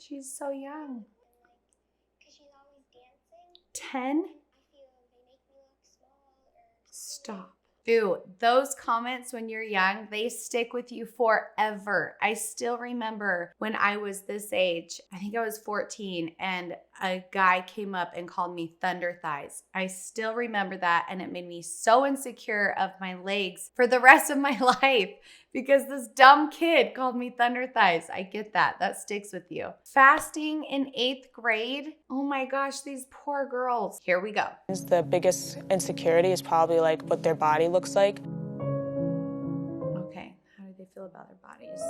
She's so young. Because she's always dancing. 10? I feel they make me look small or... Stop. Ew, those comments when you're young, they stick with you forever. I still remember when I was this age, I think I was 14, and a guy came up and called me thunder thighs. I still remember that, and it made me so insecure of my legs for the rest of my life because this dumb kid called me thunder thighs. I get that. That sticks with you. Fasting in 8th grade. Oh my gosh, these poor girls. Here we go. The biggest insecurity is probably like what their body looks like. Okay, how do they feel about their bodies?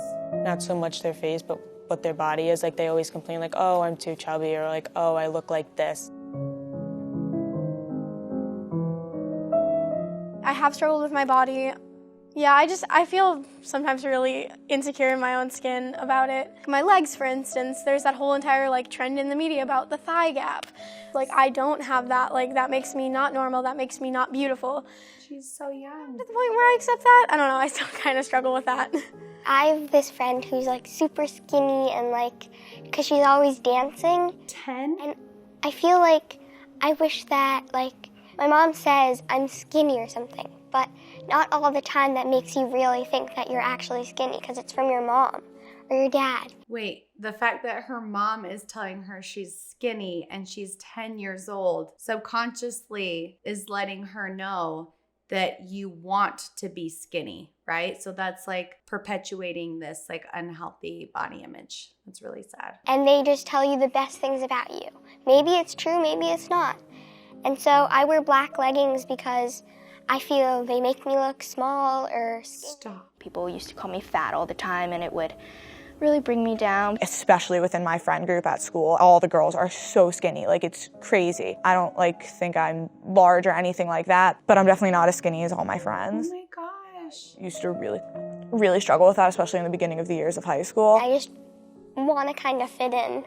Not so much their face, but what their body is. Like they always complain like, oh, I'm too chubby, or like, oh, I look like this. I have struggled with my body. Yeah, I feel sometimes really insecure in my own skin about it. My legs, for instance, there's that whole entire like trend in the media about the thigh gap. Like I don't have that, like that makes me not normal, that makes me not beautiful. She's so young. At the point where I accept that, I don't know, I still kind of struggle with that. I have this friend who's like super skinny and like, because she's always dancing. 10? And I feel like I wish that like, my mom says I'm skinny or something, but not all the time that makes you really think that you're actually skinny because it's from your mom or your dad. Wait, the fact that her mom is telling her she's skinny and she's 10 years old subconsciously is letting her know that you want to be skinny, right? So that's like perpetuating this like unhealthy body image. That's really sad. And they just tell you the best things about you. Maybe it's true, maybe it's not. And so I wear black leggings because I feel they make me look small or skinny. Stop. People used to call me fat all the time, and it would really bring me down. Especially within my friend group at school, all the girls are so skinny, like it's crazy. I don't like think I'm large or anything like that, but I'm definitely not as skinny as all my friends. Oh my gosh. Used to really struggle with that, especially in the beginning of the years of high school. I just want to kind of fit in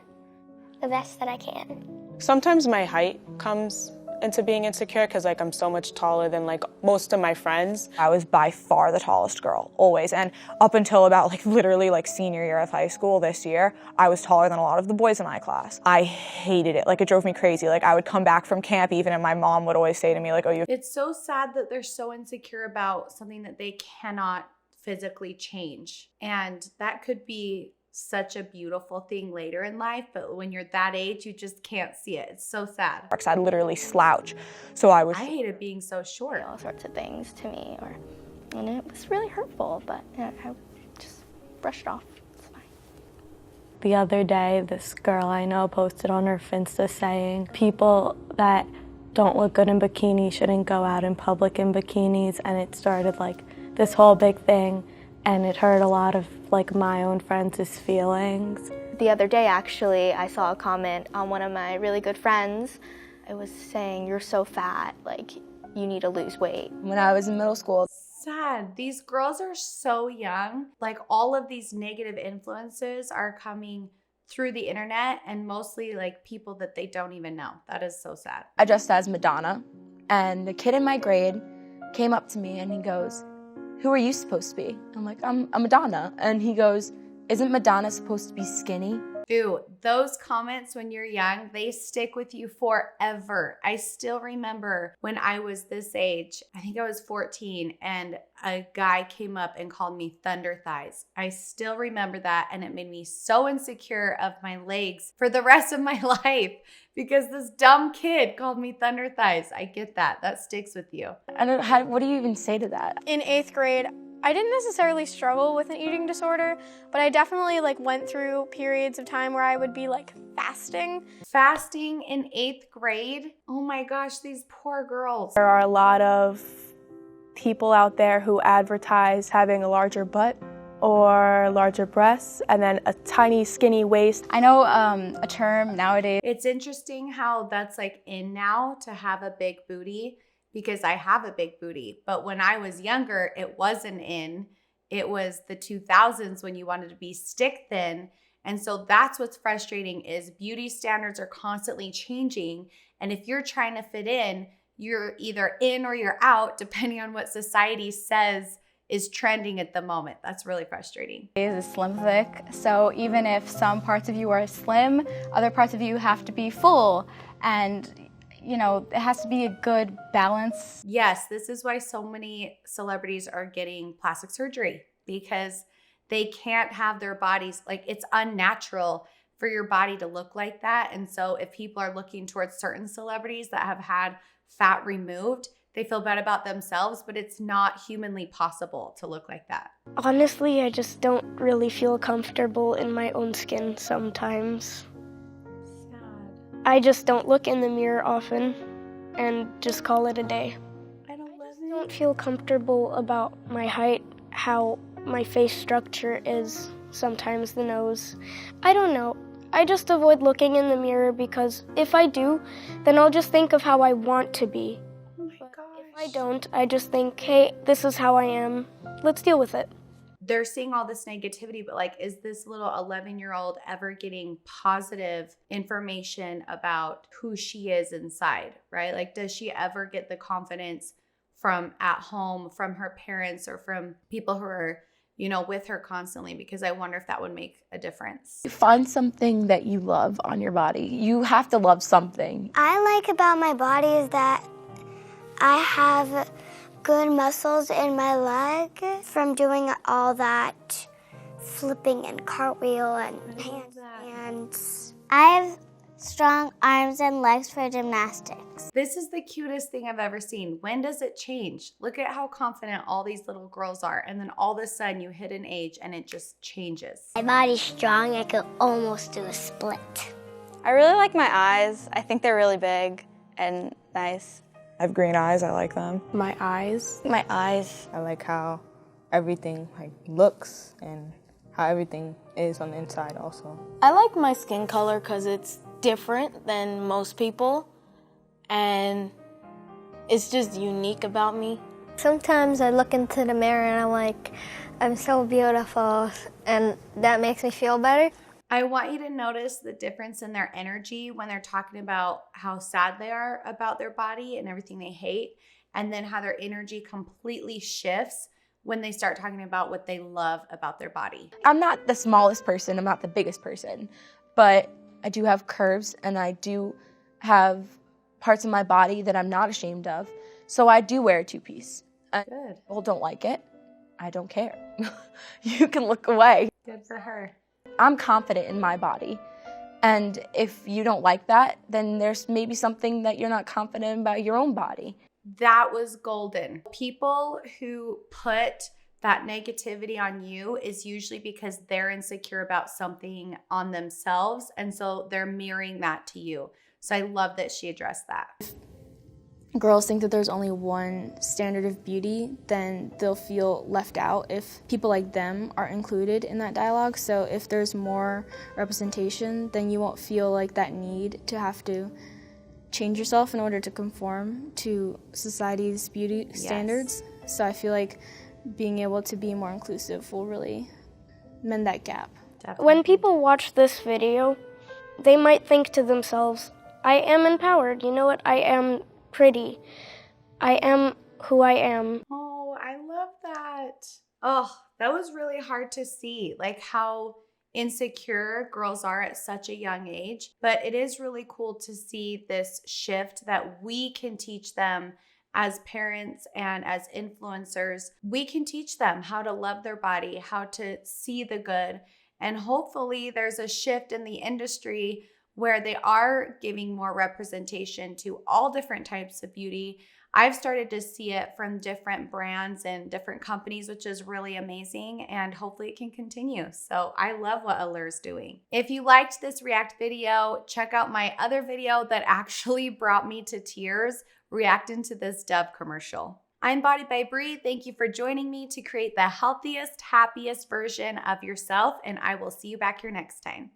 the best that I can. Sometimes my height comes into being insecure because like I'm so much taller than like most of my friends. I was by far the tallest girl, always. And up until about like literally like senior year of high school this year, I was taller than a lot of the boys in my class. I hated it. Like it drove me crazy. Like I would come back from camp even and my mom would always say to me like, oh, you. It's so sad that they're so insecure about something that they cannot physically change. And that could be such a beautiful thing later in life, but when you're that age, you just can't see it. It's so sad. I'd literally slouch. So I hated being so short. All sorts of things to me, and it was really hurtful, but I just brushed it off. It's fine. The other day, this girl I know posted on her Finsta saying people that don't look good in bikinis shouldn't go out in public in bikinis, and it started like this whole big thing, and it hurt a lot of like my own friends' feelings. The other day, actually, I saw a comment on one of my really good friends. It was saying, "You're so fat, like you need to lose weight." When I was in middle school. Sad. These girls are so young. Like all of these negative influences are coming through the internet and mostly like people that they don't even know. That is so sad. I dressed as Madonna, and the kid in my grade came up to me and he goes, "Who are you supposed to be?" I'm like, I'm Madonna. And he goes, "Isn't Madonna supposed to be skinny?" Ew, those comments when you're young, they stick with you forever. I still remember when I was this age, I think I was 14, and a guy came up and called me thunder thighs. I still remember that, and it made me so insecure of my legs for the rest of my life because this dumb kid called me thunder thighs. I get that. That sticks with you. What do you even say to that? In 8th grade, I didn't necessarily struggle with an eating disorder, but I definitely like went through periods of time where I would be like fasting. Fasting in 8th grade? Oh my gosh, these poor girls. There are a lot of people out there who advertise having a larger butt or larger breasts and then a tiny skinny waist. I know a term nowadays. It's interesting how that's like in now to have a big booty, because I have a big booty. But when I was younger, it wasn't in. It was the 2000s when you wanted to be stick thin. And so that's what's frustrating is beauty standards are constantly changing. And if you're trying to fit in, you're either in or you're out, depending on what society says is trending at the moment. That's really frustrating. Is a slim thick, so even if some parts of you are slim, other parts of you have to be full, and you know, it has to be a good balance. Yes, this is why so many celebrities are getting plastic surgery, because they can't have their bodies, like, it's unnatural for your body to look like that. And so if people are looking towards certain celebrities that have had fat removed, they feel bad about themselves, but it's not humanly possible to look like that. Honestly, I just don't really feel comfortable in my own skin sometimes. Sad. I just don't look in the mirror often and just call it a day. I don't feel comfortable about my height, how my face structure is, sometimes the nose. I don't know. I just avoid looking in the mirror because if I do, then I'll just think of how I want to be. If I don't, I just think, hey, this is how I am. Let's deal with it. They're seeing all this negativity, but like, is this little 11-year-old ever getting positive information about who she is inside, right? Like, does she ever get the confidence from at home, from her parents, or from people who are, you know, with her constantly? Because I wonder if that would make a difference. Find something that you love on your body. You have to love something. I like about my body is that I have good muscles in my leg from doing all that flipping and cartwheel and handstands. I have strong arms and legs for gymnastics. This is the cutest thing I've ever seen. When does it change? Look at how confident all these little girls are. And then all of a sudden you hit an age and it just changes. My body's strong. I could almost do a split. I really like my eyes. I think they're really big and nice. I have green eyes, I like them. My eyes. My eyes. I like how everything looks and how everything is on the inside also. I like my skin color because it's different than most people and it's just unique about me. Sometimes I look into the mirror and I'm like, I'm so beautiful, and that makes me feel better. I want you to notice the difference in their energy when they're talking about how sad they are about their body and everything they hate, and then how their energy completely shifts when they start talking about what they love about their body. I'm not the smallest person, I'm not the biggest person, but I do have curves and I do have parts of my body that I'm not ashamed of. So I do wear a two-piece. Good. People don't like it. I don't care. You can look away. Good for her. I'm confident in my body. And if you don't like that, then there's maybe something that you're not confident about your own body. That was golden. People who put that negativity on you is usually because they're insecure about something on themselves. And so they're mirroring that to you. So I love that she addressed that. Girls think that there's only one standard of beauty, then they'll feel left out if people like them are included in that dialogue. So if there's more representation, then you won't feel like that need to have to change yourself in order to conform to society's beauty standards. So I feel like being able to be more inclusive will really mend that gap. Definitely. When people watch this video, they might think to themselves, I am empowered. You know what? I am pretty. I am who I am. Oh, I love that. Oh, that was really hard to see, like how insecure girls are at such a young age. But it is really cool to see this shift that we can teach them as parents and as influencers. We can teach them how to love their body, how to see the good. And hopefully there's a shift in the industry where they are giving more representation to all different types of beauty. I've started to see it from different brands and different companies, which is really amazing, and hopefully it can continue. So I love what Allure's doing. If you liked this React video, check out my other video that actually brought me to tears reacting to this Dove commercial. I'm BodyByBree. Thank you for joining me to create the healthiest, happiest version of yourself, and I will see you back here next time.